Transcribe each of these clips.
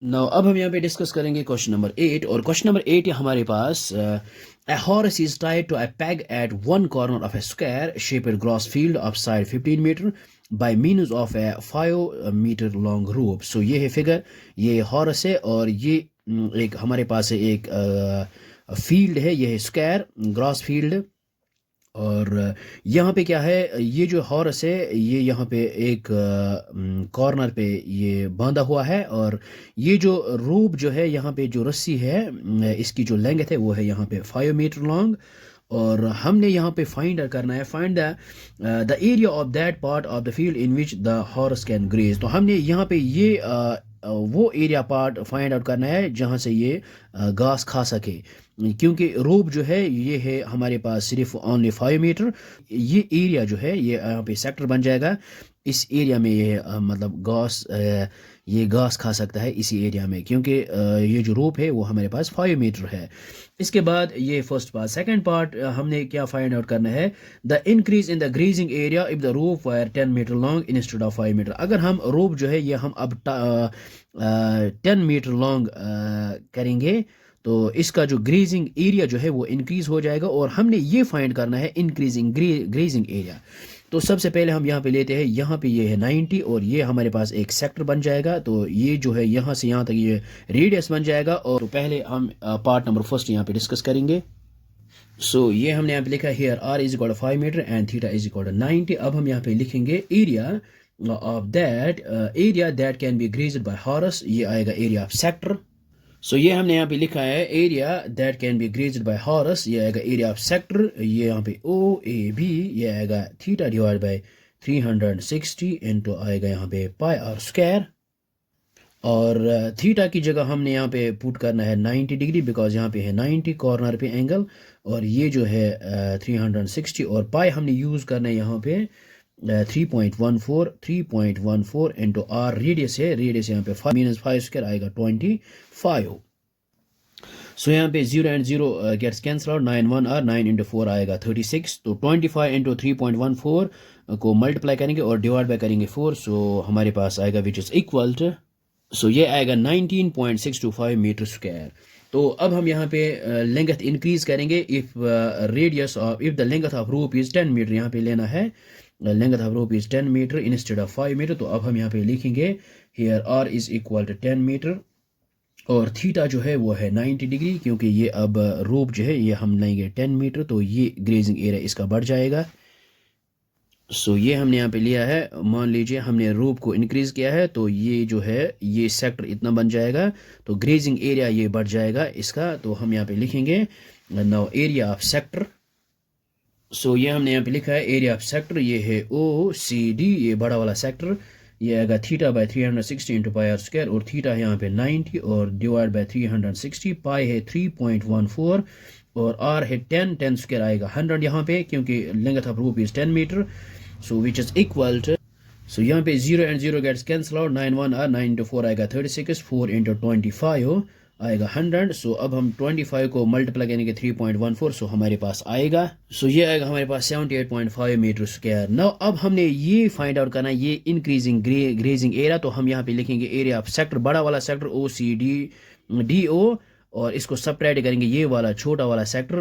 Now अब हम यहाँ पे डिस्कस करेंगे क्वेश्चन नंबर 8 और क्वेश्चन नंबर 8 हमारे पास a horse is tied to a peg at one corner of a square shaped grass field of side 15 meter by means of a 5 meter long rope. So ये है figure, ये horse है और ये एक हमारे पास है एक फील्ड है, ये है स्क्वायर ग्रास फील्ड। और यहाँ पे क्या है, ये जो हॉर्स है ये यहाँ पे एक कॉर्नर पे ये बांधा हुआ है और ये जो रूप जो है यहाँ पे जो रस्सी है इसकी जो लेंथ है वो है यहाँ पे 5 मीटर लॉन्ग। और हमने यहाँ पे फाइंड करना है, find the area of that part of the field in which the horse can graze. तो हमने यहाँ पे ये वो एरिया पार्ट फाइंड आउट करना है जहाँ से ये घास खा सके, क्योंकि रोप जो है ये है हमारे पास सिर्फ ओनली 5 मीटर। ये एरिया जो है ये यहाँ पे सेक्टर बन जाएगा, इस एरिया में ये मतलब घास ये घास खा सकता है इसी एरिया में, क्योंकि ये जो रोप है वो हमारे पास 5 मीटर है। इसके बाद ये फर्स्ट पार्ट, सेकंड पार्ट हमने क्या फाइंड आउट करना है, the increase in the grazing area if the rope wire 10 metre long instead of 5 metre. अगर हम रोप जो है ये हम अब 10 मीटर लॉन्ग करेंगे तो इसका जो ग्रेजिंग एरिया जो है वो इंक्रीज हो जाएगा और हमने ये फाइंड करना है इंक्रीजिंग ग्रेजिंग एरिया। तो सबसे पहले हम यहाँ पे लेते हैं, यहाँ पे ये है 90 और ये हमारे पास एक सेक्टर बन जाएगा। तो ये जो है यहाँ से यहाँ तक ये रेडियस बन जाएगा। और तो पहले हम पार्ट नंबर फर्स्ट यहाँ पे डिस्कस करेंगे। सो ये हमने यहाँ पे लिखा है r is equal 5 metre and theta is equal 90। अब हम यहाँ पे लिखेंगे area of that area that can be grazed bye horse, ये आएगा एरिया ऑफ सेक्टर। सो ये हमने यहाँ पे लिखा है area that can be grazed bye horse, ये आएगा एरिया ऑफ सेक्टर। ये यहाँ पे ओ ए बी, ये आएगा थीटा डिवाइड बाय 360 इंटू आएगा यहाँ पे पाई आर स्क्वायर। और थीटा की जगह हमने यहाँ पे पुट करना है 90 डिग्री, बिकॉज यहाँ पे है 90 कॉर्नर पे एंगल। और ये जो है 360 और पाई हमने यूज़ करना है यहाँ पे 3.14 इंटू आर रेडियस है, रेडियस यहाँ पे 5 मीनस 5 स्क्वायर आएगा 25। सो यहाँ पे 0 and 0 gets cancel out, 9 1 or 9 इंटू 4 आएगा 36। तो 25 इंटू 3.14 को मल्टीप्लाई करेंगे और डिवाइड बाय करेंगे 4, सो हमारे पास आएगा विच इज़ इक्वल टू, सो ये आएगा 19.625 मीटर स्क्वायर। तो अब हम यहाँ पे लेंथ इंक्रीज करेंगे if radius of if the length of rope is 10 metre, यहाँ पे लेना है length of rope is 10 metre instead of 5 metre. तो अब हम यहाँ पे लिखेंगे here r is equal to 10 metre और थीटा जो है वो है 90 डिग्री, क्योंकि ये अब रोप जो है ये हम लेंगे 10 मीटर तो ये ग्रेजिंग एरिया इसका बढ़ जाएगा। सो ये हमने यहाँ पे लिया है, मान लीजिए हमने रोप को इंक्रीज किया है तो ये जो है ये सेक्टर इतना बन जाएगा, तो ग्रेजिंग एरिया ये बढ़ जाएगा इसका। तो हम यहाँ पे लिखेंगे नाउ एरिया ऑफ सेक्टर। सो ये हमने यहाँ पे लिखा है एरिया ऑफ सेक्टर, ये है ओ सी डी, ये बड़ा वाला सेक्टर, ये आएगा theta by 360 into pi r square और थीटा है यहाँ पे 90 और डिवाइड बाय 360, पाई है 3.14 और आर है 10 स्क्वायर आएगा 100 यहाँ पे, क्योंकि length of rope is 10 meter. So which is equal to, so यहाँ पे 0 and 0 gets cancel out, 9 1 or 9 इंटू 4 आएगा 36, 4 इंटू 25 आएगा 100। सो अब हम 25 को मल्टीप्लाई करेंगे 3.14, सो हमारे पास आएगा, सो ये आएगा हमारे पास 78.5 मीटर स्क्वायर। नाउ अब हमने ये फाइंड आउट करना है ये इंक्रीजिंग ग्रेजिंग एरिया। तो हम यहाँ पे लिखेंगे एरिया ऑफ सेक्टर, बड़ा वाला सेक्टर ओ सी डी ओ, और इसको सब्ट्रैक्ट करेंगे ये वाला छोटा वाला सेक्टर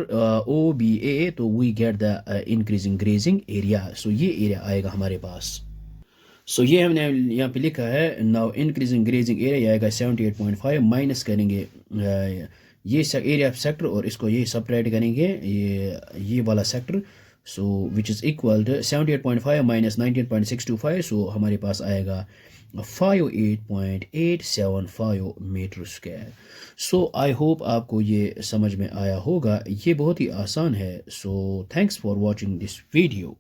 ओ बी ए, तो we get the increasing grazing area. So ये एरिया आएगा हमारे पास। सो ये हमने यहाँ पे लिखा है नाउ इंक्रीजिंग ग्रेजिंग एरिया आएगा 78.5, माइनस करेंगे ये एरिया ऑफ सेक्टर और इसको ये सब्ट्रैक्ट करेंगे ये वाला sector. So which is equal to 78.5 minus 19.625, so हमारे पास आएगा 58.875 metre square. So I hope आपको ये समझ में आया होगा, ये बहुत ही आसान है। So thanks for watching this video.